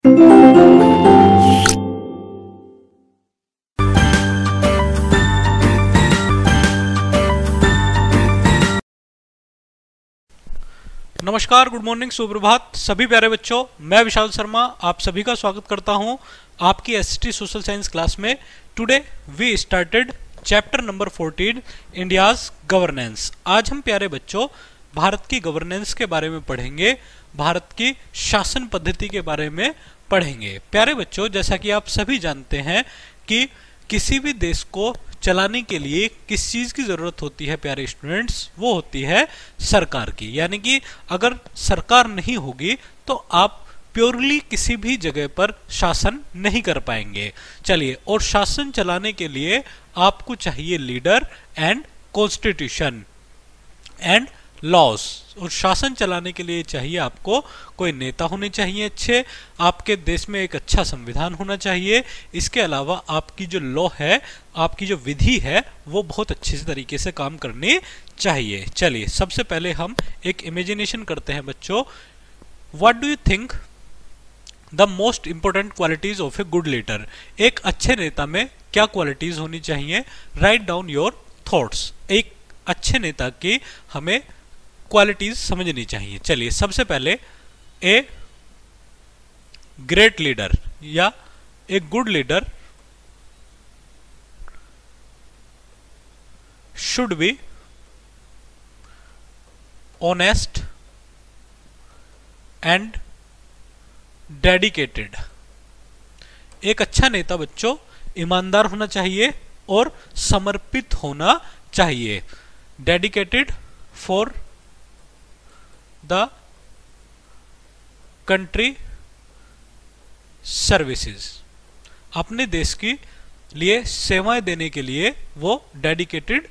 नमस्कार, good morning, सुप्रभात सभी प्यारे बच्चों। मैं विशाल शर्मा आप सभी का स्वागत करता हूं आपकी एसटी सोशल साइंस क्लास में। Today we started chapter number 14 India's governance. आज हम प्यारे बच्चों भारत की गवर्नेंस के बारे में पढ़ेंगे, भारत की शासन पद्धति के बारे में पढ़ेंगे। प्यारे बच्चों, जैसा कि आप सभी जानते हैं कि किसी भी देश को चलाने के लिए किस चीज की जरूरत होती है प्यारे स्टूडेंट्स, वो होती है सरकार की। यानी कि अगर सरकार नहीं होगी तो आप प्योरली किसी भी जगह पर शासन नहीं कर पाएंगे। चलिए, और शासन चलाने के लिए आपको चाहिए leader and constitution and laws. और शासन चलाने के लिए चाहिए आपको कोई नेता होने चाहिए अच्छे, आपके देश में एक अच्छा संविधान होना चाहिए। इसके अलावा आपकी जो लॉ है, आपकी जो विधि है, वो बहुत अच्छे तरीके से काम करनी चाहिए। चलिए, सबसे पहले हम एक इमेजिनेशन करते हैं बच्चों। What do you think the most important qualities of a good leader? एक अच्छे नेता में क्या क्वालिटीज होनी चाहिए? Write down your thoughts. एक अच्छे नेता की हमें क्वालिटीज समझनी चाहिए। चलिए, सबसे पहले ए ग्रेट लीडर या a good leader should be honest and dedicated. एक अच्छा नेता बच्चों ईमानदार होना चाहिए और समर्पित होना चाहिए। Dedicated for the country services. अपने देश के लिए सेवाएं देने के लिए वो डेडिकेटेड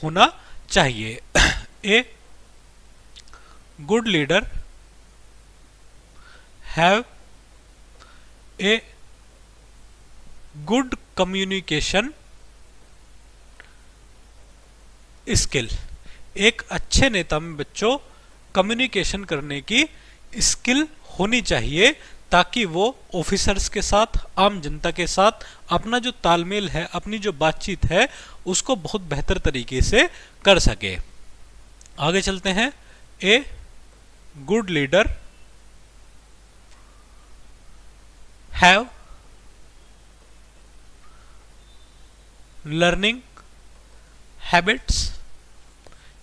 होना चाहिए। A good leader have a good communication skill. एक अच्छे नेता में बच्चों कम्युनिकेशन करने की स्किल होनी चाहिए, ताकि वो ऑफिसर्स के साथ, आम जनता के साथ अपना जो तालमेल है, अपनी जो बातचीत है, उसको बहुत बेहतर तरीके से कर सके। आगे चलते हैं। A good leader have learning habits.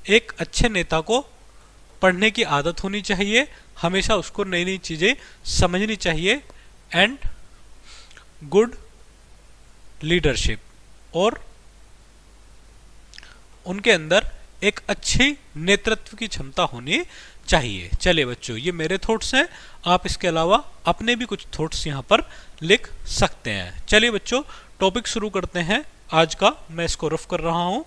एक अच्छे नेता को पढ़ने की आदत होनी चाहिए, हमेशा उसको नई नई चीजें समझनी चाहिए। एंड गुड लीडरशिप, और उनके अंदर एक अच्छी नेतृत्व की क्षमता होनी चाहिए। चलिए बच्चों, ये मेरे थॉट्स हैं, आप इसके अलावा अपने भी कुछ थॉट्स यहाँ पर लिख सकते हैं। चलिए बच्चों, टॉपिक शुरू करते हैं आज का। मैं इसको रफ कर रहा हूं।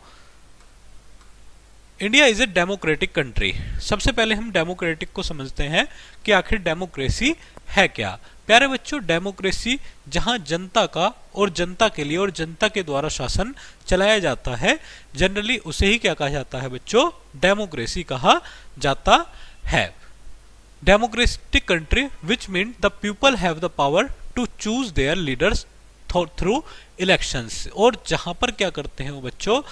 India is a democratic country. सबसे पहले हम डेमोक्रेटिक को समझते हैं कि आखिर डेमोक्रेसी है क्या। प्यारे बच्चों, डेमोक्रेसी जहां जनता का और जनता के लिए और जनता के द्वारा शासन चलाया जाता है, जनरली उसे ही क्या कहा जाता है बच्चों? डेमोक्रेसी कहा जाता है। Democratic country which mean the people have the power to choose their leaders through elections. और जहां पर क्या करते हैं वो बच्चों,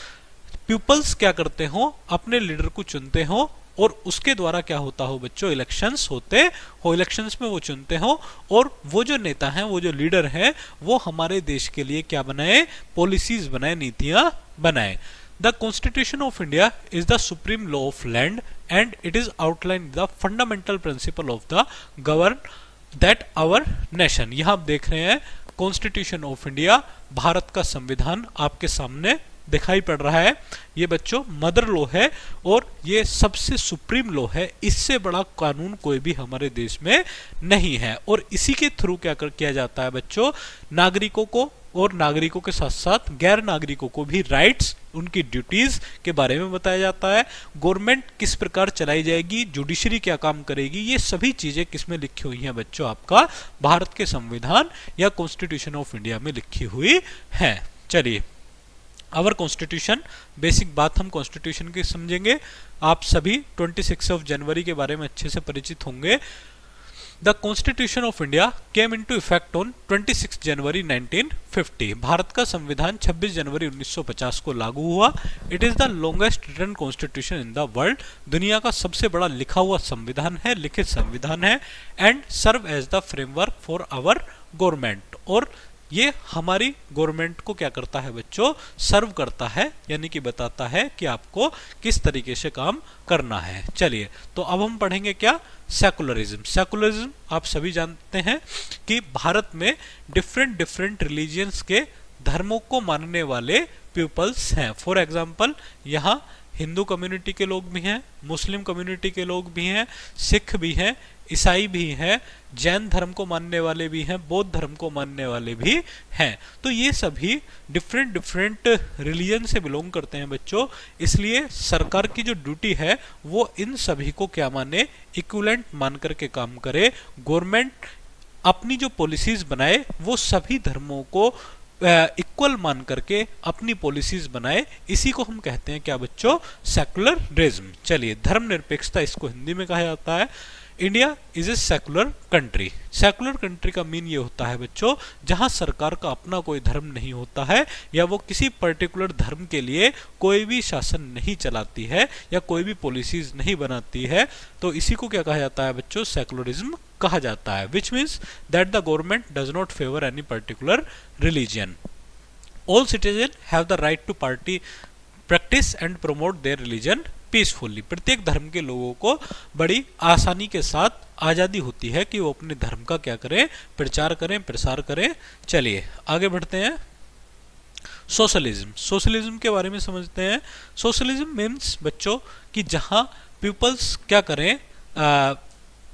पीपल्स क्या करते हो, अपने लीडर को चुनते हो, और उसके द्वारा क्या होता हो बच्चों? इलेक्शंस होते हो। इलेक्शंस में वो चुनते हो, और वो जो नेता हैं, वो जो लीडर हैं, वो हमारे देश के लिए क्या बनाए? पॉलिसीज बनाए, नीतियां बनाए। The constitution of India is the supreme law of land and it is outline the fundamental principle of the govern that our nation. यहां आप देख रहे हैं कॉन्स्टिट्यूशन ऑफ इंडिया, भारत का संविधान आपके सामने दिखाई पड़ रहा है। ये बच्चों मदर लॉ है और ये सबसे सुप्रीम लॉ है। इससे बड़ा कानून कोई भी हमारे देश में नहीं है। और इसी के थ्रू क्या किया जाता है बच्चों? नागरिकों को और नागरिकों के साथ साथ गैर नागरिकों को भी राइट्स, उनकी ड्यूटीज के बारे में बताया जाता है। गवर्नमेंट किस प्रकार चलाई जाएगी, जुडिशरी क्या काम करेगी, ये सभी चीजें किसमें लिखी हुई हैं बच्चों? आपका भारत के संविधान या कॉन्स्टिट्यूशन ऑफ इंडिया में लिखी हुई है। चलिए, आवर कॉन्स्टिट्यूशन, बेसिक बात हम कॉन्स्टिट्यूशन की समझेंगे। आप सभी 26 जनवरी के बारे में अच्छे से परिचित होंगे। The constitution of India came into effect on 26 जनवरी 1950। भारत का संविधान 26 जनवरी 1950 को लागू हुआ। It is the longest written constitution in the world. दुनिया का सबसे बड़ा लिखा हुआ संविधान है, लिखित संविधान है। And serve as the framework for our government, और ये हमारी गवर्नमेंट को क्या करता है बच्चों, सर्व करता है, यानी कि बताता है कि आपको किस तरीके से काम करना है। चलिए, तो अब हम पढ़ेंगे क्या, सेकुलरिज्म। सेकुलरिज्म आप सभी जानते हैं कि भारत में डिफरेंट डिफरेंट रिलीजियंस के धर्मों को मानने वाले पीपल्स हैं। फॉर एग्जाम्पल, यहाँ हिंदू कम्युनिटी के लोग भी हैं, मुस्लिम कम्युनिटी के लोग भी हैं, सिख भी हैं, ईसाई भी हैं, जैन धर्म को मानने वाले भी हैं, बौद्ध धर्म को मानने वाले भी हैं। तो ये सभी डिफरेंट डिफरेंट रिलीजन से बिलोंग करते हैं बच्चों। इसलिए सरकार की जो ड्यूटी है वो इन सभी को क्या माने, इक्विवेलेंट मान करके काम करे। गवर्नमेंट अपनी जो पॉलिसीज बनाए वो सभी धर्मों को इक्वल मान करके अपनी पॉलिसीज बनाए। इसी को हम कहते हैं क्या बच्चों, सेकुलरिज्म। चलिए, धर्मनिरपेक्षता इसको हिंदी में कहा जाता है। India is a secular country. Secular country का मीन ये होता है बच्चों, जहां सरकार का अपना कोई धर्म नहीं होता है, या वो किसी पर्टिकुलर धर्म के लिए कोई भी शासन नहीं चलाती है या कोई भी पॉलिसीज नहीं बनाती है। तो इसी को क्या कहा जाता है बच्चों, सेकुलरिज्म कहा जाता है। Which means that the government does not favour any particular religion. All citizen have the right to party practice and promote their religion peacefully. प्रत्येक धर्म के लोगों को बड़ी आसानी के साथ आजादी होती है कि वो अपने धर्म का क्या करें, प्रचार करें, प्रसार करें। चलिए आगे बढ़ते हैं। सोशलिज्म। सोशलिज्म के बारे में समझते हैं। सोशलिज्म मीन्स बच्चों कि जहां पीपल्स क्या करें,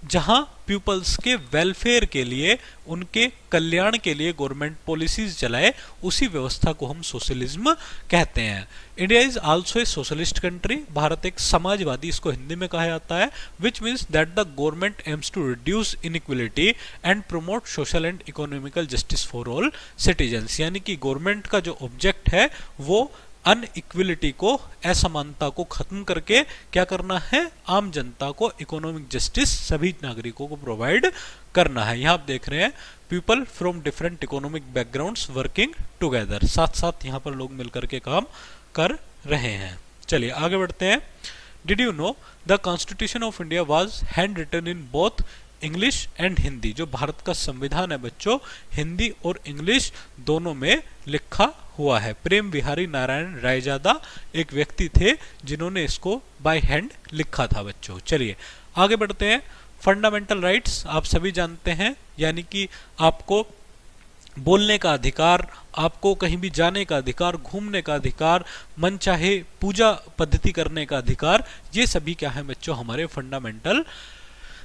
जहां पीपल्स के वेलफेयर के लिए, उनके कल्याण के लिए गवर्नमेंट पॉलिसीज चलाए, उसी व्यवस्था को हम सोशलिज्म कहते हैं। India is also a socialist country. भारत एक समाजवादी, इसको हिंदी में कहा जाता है। Which means that the government aims to reduce inequality and promote social and economical justice for all citizens. यानी कि गवर्नमेंट का जो ऑब्जेक्ट है वो अनइक्वलिटी को, असमानता को खत्म करके क्या करना है, आम जनता को इकोनॉमिक जस्टिस सभी नागरिकों को प्रोवाइड करना है। यहाँ आप देख रहे हैं people from different economic backgrounds working together. साथ साथ यहाँ पर लोग मिलकर के काम कर रहे हैं। चलिए आगे बढ़ते हैं। Did you know the constitution of India was hand written in both English and Hindi. जो भारत का संविधान है बच्चों, हिंदी और इंग्लिश दोनों में लिखा हुआ है। प्रेम बिहारी नारायण रायजादा एक व्यक्ति थे जिन्होंने इसको बाय हैंड लिखा था बच्चों। चलिए आगे बढ़ते हैं। फंडामेंटल राइट्स आप सभी जानते हैं, यानी कि आपको बोलने का अधिकार, आपको कहीं भी जाने का अधिकार, घूमने का अधिकार, मन चाहे पूजा पद्धति करने का अधिकार, ये सभी क्या है बच्चों, हमारे फंडामेंटल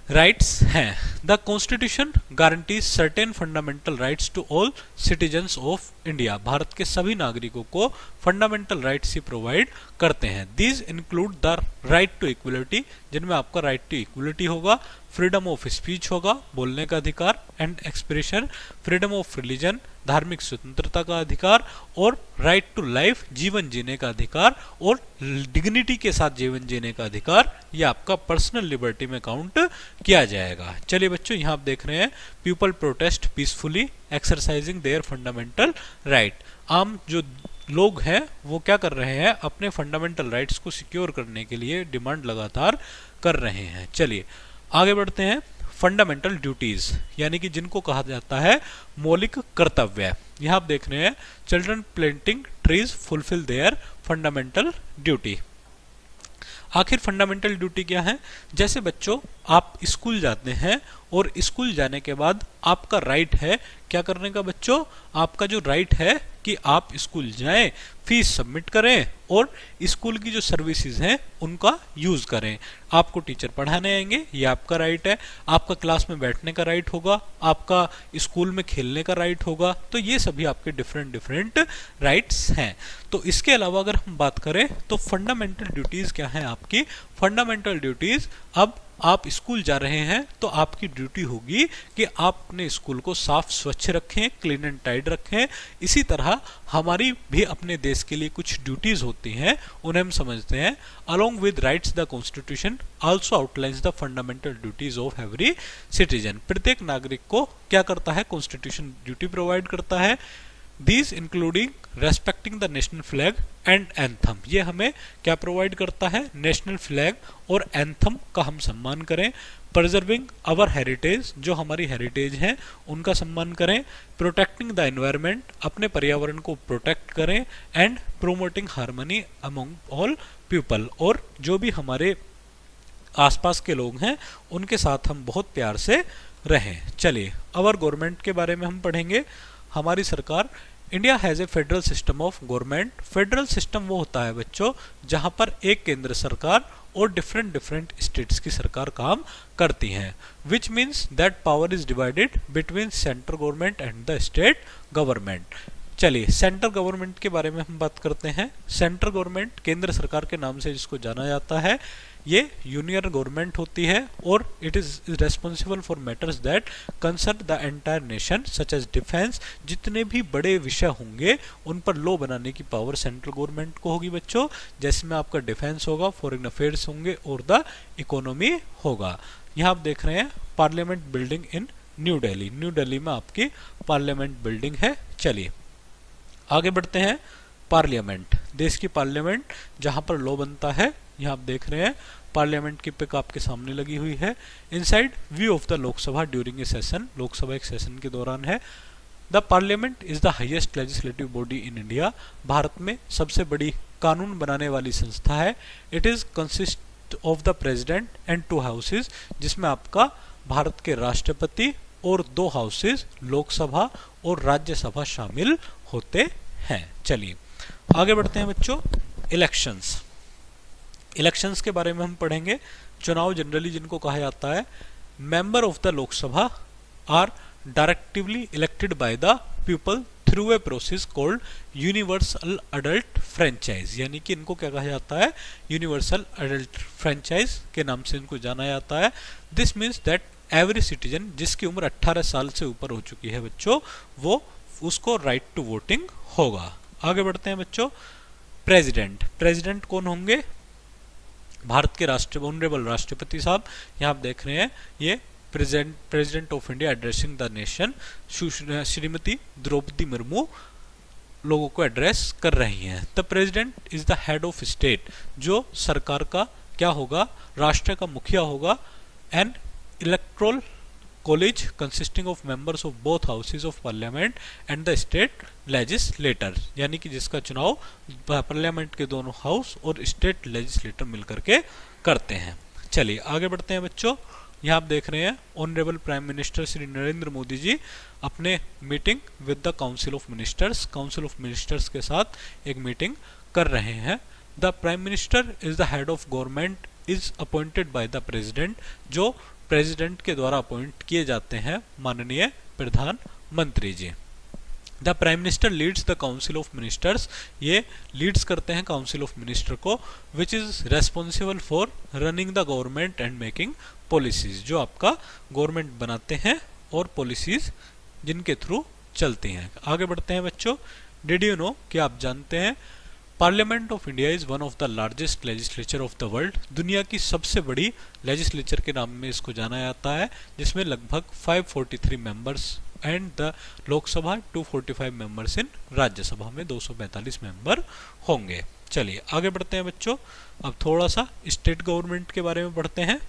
राइट्स हैं। The constitution guarantees certain fundamental rights to all citizens of India. भारत के सभी नागरिकों को फंडामेंटल राइट्स ही प्रोवाइड करते हैं। These include the right to equality, जिनमें आपका राइट टू इक्वलिटी होगा, फ्रीडम ऑफ स्पीच होगा, बोलने का अधिकार and expression, freedom of religion, धार्मिक स्वतंत्रता का अधिकार, और राइट टू लाइफ, जीवन जीने का अधिकार, और डिग्निटी के साथ जीवन जीने का अधिकार, ये आपका पर्सनल लिबर्टी में काउंट किया जाएगा। चलिए बच्चों, यहाँ आप देख रहे हैं people protest peacefully exercising there fundamental right. आम जो लोग हैं वो क्या कर रहे हैं, अपने फंडामेंटल राइट्स को सिक्योर करने के लिए डिमांड लगातार कर रहे हैं। चलिए आगे बढ़ते हैं। फंडामेंटल ड्यूटीज, यानी कि जिनको कहा जाता है मौलिक कर्तव्य। यहाँ आप देख रहे हैं children planting trees fulfil there fundamental duty. आखिर फंडामेंटल ड्यूटी क्या है? जैसे बच्चों आप स्कूल जाते हैं और स्कूल जाने के बाद आपका राइट है क्या करने का बच्चों, आपका जो राइट है कि आप स्कूल जाएं, फीस सबमिट करें और स्कूल की जो सर्विसेज हैं उनका यूज करें। आपको टीचर पढ़ाने आएंगे, ये आपका राइट है। आपका क्लास में बैठने का राइट होगा, आपका स्कूल में खेलने का राइट होगा। तो ये सभी आपके डिफरेंट डिफरेंट राइट्स हैं। तो इसके अलावा अगर हम बात करें तो फंडामेंटल ड्यूटीज क्या हैं आपकी? फंडामेंटल ड्यूटीज अब आप स्कूल जा रहे हैं तो आपकी ड्यूटी होगी कि आप अपने स्कूल को साफ स्वच्छ रखें, क्लीन एंड टाइड रखें। इसी तरह हमारी भी अपने देश के लिए कुछ ड्यूटीज होती हैं, उन्हें हम समझते हैं। Along with rights the constitution also outlines the fundamental duties of every citizen. प्रत्येक नागरिक को क्या करता है, कॉन्स्टिट्यूशन ड्यूटी प्रोवाइड करता है। These including respecting the national flag and anthem। ये हमें क्या प्रोवाइड करता है, नेशनल फ्लैग और एंथम का हम सम्मान करें। प्रिजर्विंग अवर हेरिटेज, जो हमारी हेरिटेज है उनका सम्मान करें। प्रोटेक्टिंग द एनवायरनमेंट, अपने पर्यावरण को प्रोटेक्ट करें। And promoting harmony among all people, और जो भी हमारे आसपास के लोग हैं उनके साथ हम बहुत प्यार से रहें। चलिए अवर गवर्नमेंट के बारे में हम पढ़ेंगे। हमारी सरकार, India has a federal system of government. Federal system वो होता है बच्चों जहां पर एक केंद्र सरकार और डिफरेंट स्टेट्स की सरकार काम करती हैं, विच means that power is divided between central government and the state government. चलिए सेंट्रल गवर्नमेंट के बारे में हम बात करते हैं। सेंट्रल गवर्नमेंट केंद्र सरकार के नाम से जिसको जाना जाता है, ये यूनियन गवर्नमेंट होती है और it is responsible for matters that concern the entire nation such as defence. जितने भी बड़े विषय होंगे उन पर लॉ बनाने की पावर सेंट्रल गवर्नमेंट को होगी बच्चों, जैसे में आपका डिफेंस होगा, फॉरेन अफेयर्स होंगे और द इकोनॉमी होगा। यहाँ आप देख रहे हैं parliament building in new Delhi. New Delhi में आपकी पार्लियामेंट बिल्डिंग है। चलिए आगे बढ़ते हैं। पार्लियामेंट, देश की पार्लियामेंट जहां पर लॉ बनता है। यहाँ आप देख रहे हैं पार्लियामेंट की पिक आपके सामने लगी हुई है। Inside view of the Lok Sabha during A session, Lok Sabha एक सेशन के दौरान है। The parliament is the highest legislative body in India. Bharat में सबसे बड़ी कानून बनाने वाली संस्था है। It is consist of the president and 2 houses, जिसमें आपका भारत के राष्ट्रपति और 2 हाउसेज लोकसभा और राज्यसभा शामिल होते हैं। चलिए आगे बढ़ते हैं बच्चों। इलेक्शंस, इलेक्शंस के बारे में हम पढ़ेंगे। चुनाव जनरली जिनको कहा जाता है, member of the Lok Sabha are directively elected by the people through a process called universal adult franchise. यानी कि इनको क्या कहा जाता है, यूनिवर्सल अडल्ट फ्रेंचाइज के नाम से इनको जाना जाता है। This means that every citizen जिसकी उम्र 18 साल से ऊपर हो चुकी है बच्चों, वो उसको राइट टू वोटिंग होगा। आगे बढ़ते हैं बच्चों। प्रेसिडेंट, प्रेसिडेंट कौन होंगे, भारत के ऑनरेबल राष्ट्रपति साहब। यहाँ आप देख रहे हैं ये president of India addressing the nation, Shrimati Draupadi Murmu लोगों को एड्रेस कर रही हैं। The president is the head of state, जो सरकार का क्या होगा, राष्ट्र का मुखिया होगा। And electoral college consisting of members of both houses of parliament and the state legislator, यानी कि जिसका चुनाव पार्लियामेंट के दोनों हाउस और स्टेट लेजिस्लेटर मिलकर के करते हैं। चलिए आगे बढ़ते हैं बच्चों। यहाँ आप देख रहे हैं honourable prime minister Shri Narendra Modi ji अपने meeting with the council of ministers, council of ministers के साथ एक मीटिंग कर रहे हैं। The prime minister is the head of government is appointed by the president, जो प्रेसिडेंट के द्वारा अपॉइंट किए जाते हैं माननीय प्रधानमंत्री जी। The prime minister leads the council of ministers, ये लीड्स करते हैं काउंसिल ऑफ मिनिस्टर को, which is responsible for running the government and making policies, जो आपका गवर्नमेंट बनाते हैं और पॉलिसीज जिनके थ्रू चलती हैं। आगे बढ़ते हैं बच्चों। डिड यू नो, क्या आप जानते हैं, parliament of India is one of the largest legislature of the world. दुनिया की सबसे बड़ी लेजिस्लेचर के नाम में इसको जाना जाता है, जिसमें लगभग 543 members and the Lok Sabha 245 members in Rajya Sabha में 245 मेंबर होंगे। चलिए आगे बढ़ते हैं बच्चों। अब थोड़ा सा स्टेट गवर्नमेंट के बारे में पढ़ते हैं।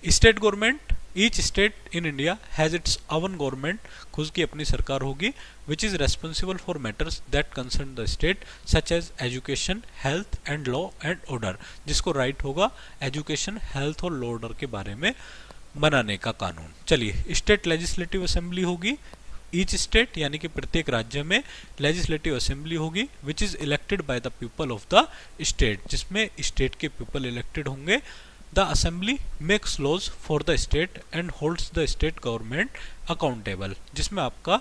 State government, each state in India has its own government, खुद की अपनी सरकार होगी, which is responsible for matters that concern the state such as education, health and law and order, जिसको राइट होगा एजुकेशन, हेल्थ और लॉ ऑर्डर के बारे में बनाने का कानून। चलिए स्टेट लेजिस्लेटिव असेंबली होगी, ईच स्टेट यानी कि प्रत्येक राज्य में लेजिस्लेटिव असेंबली होगी, which is elected by the people of the state, जिसमें स्टेट के पीपल इलेक्टेड होंगे। The assembly makes laws for the state and holds the state government accountable, जिसमें आपका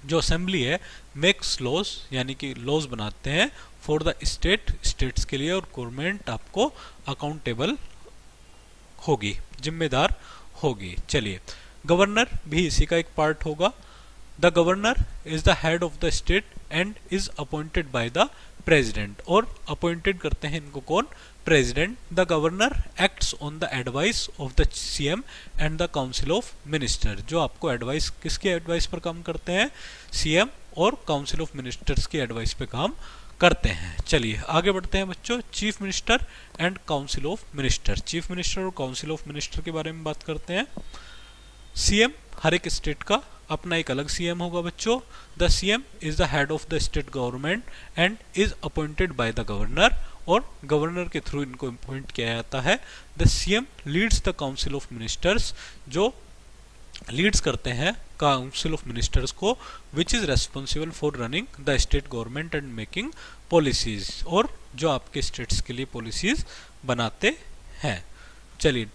जो असेंबली है मेक्स लॉज यानी कि लॉज बनाते हैं फॉर द स्टेट, स्टेट्स के लिए, और गवर्नमेंट आपको अकाउंटेबल होगी, जिम्मेदार होगी। चलिए, गवर्नर भी इसी का एक पार्ट होगा। The governor is the head of the state and is appointed by the president, और अपॉइंटेड करते हैं इनको कौन? President. The governor acts on the advice of the CM and the council of minister. जो आपको advice, किसकी advice पर काम करते हैं? सीएम और काउंसिल ऑफ मिनिस्टर्स की एडवाइस पे काम करते हैं। चलिए आगे बढ़ते हैं बच्चों। Chief minister and council of minister. Chief minister और काउंसिल ऑफ मिनिस्टर के बारे में बात करते हैं। सीएम, हर एक स्टेट का अपना एक अलग सीएम होगा बच्चों। The CM is the head of the state government and is appointed by the governor, और गवर्नर के थ्रू इनको अपॉइंट किया जाता है। The CM Leeds the council of ministers, जो लीड्स करते हैं काउंसिल ऑफ मिनिस्टर्स को, which is responsible for running the state government and making policies, और जो आपके स्टेट्स के लिए पॉलिसीज बनाते हैं। चलिए,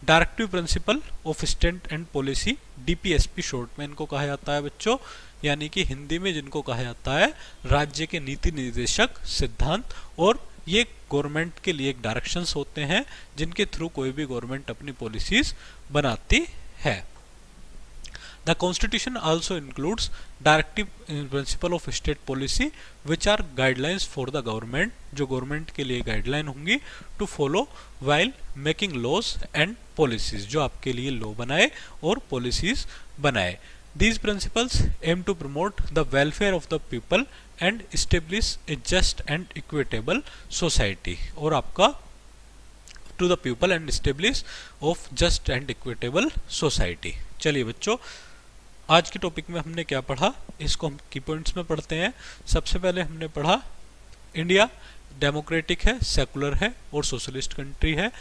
directive principle of state and policy, DPSP short में इनको कहा जाता है बच्चों, यानी कि हिंदी में जिनको कहा जाता है राज्य के नीति निर्देशक सिद्धांत, और ये गवर्नमेंट के लिए एक डायरेक्शंस होते हैं जिनके थ्रू कोई भी गवर्नमेंट अपनी पॉलिसीज बनाती है। The Constitution also includes directive principle of state policy, which are guidelines for the government, जो गवर्नमेंट के लिए गाइडलाइन होंगी to follow while making laws and policies, जो आपके लिए लॉ बनाए और पॉलिसीज बनाए। These principles aim to promote the welfare of the people and establish a just and equitable society, और आपका to the people and establish of just and equitable society। चलिए बच्चों, आज के टॉपिक में हमने क्या पढ़ा, इसको हम की पॉइंट्स में पढ़ते हैं। सबसे पहले हमने पढ़ा इंडिया डेमोक्रेटिक है, सेकुलर है और सोशलिस्ट कंट्री है।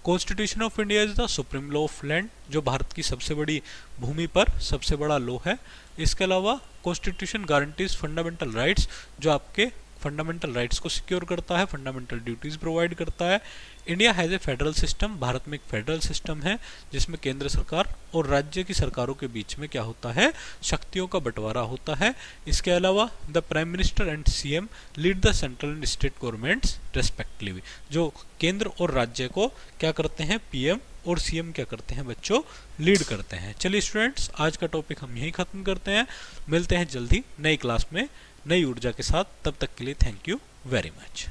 Constitution of India is the supreme law of land, जो भारत की सबसे बड़ी भूमि पर सबसे बड़ा लॉ है। इसके अलावा कॉन्स्टिट्यूशन गारंटीज फंडामेंटल राइट्स, जो आपके फंडामेंटल राइट्स को सिक्योर करता है, फंडामेंटल ड्यूटीज प्रोवाइड करता है। India has a federal system, Bharat में एक फेडरल सिस्टम है जिसमें केंद्र सरकार और राज्य की सरकारों के बीच में क्या होता है? शक्तियों का बंटवारा होता है। इसके अलावा the prime minister and CM lead the central and state governments respectively, जो केंद्र और राज्य को क्या करते हैं? पीएम और सीएम क्या करते हैं बच्चों? लीड करते हैं। चलिए स्टूडेंट्स, आज का टॉपिक हम यहीं खत्म करते हैं। मिलते हैं जल्दी नई क्लास में नई ऊर्जा के साथ। तब तक के लिए थैंक यू वेरी मच।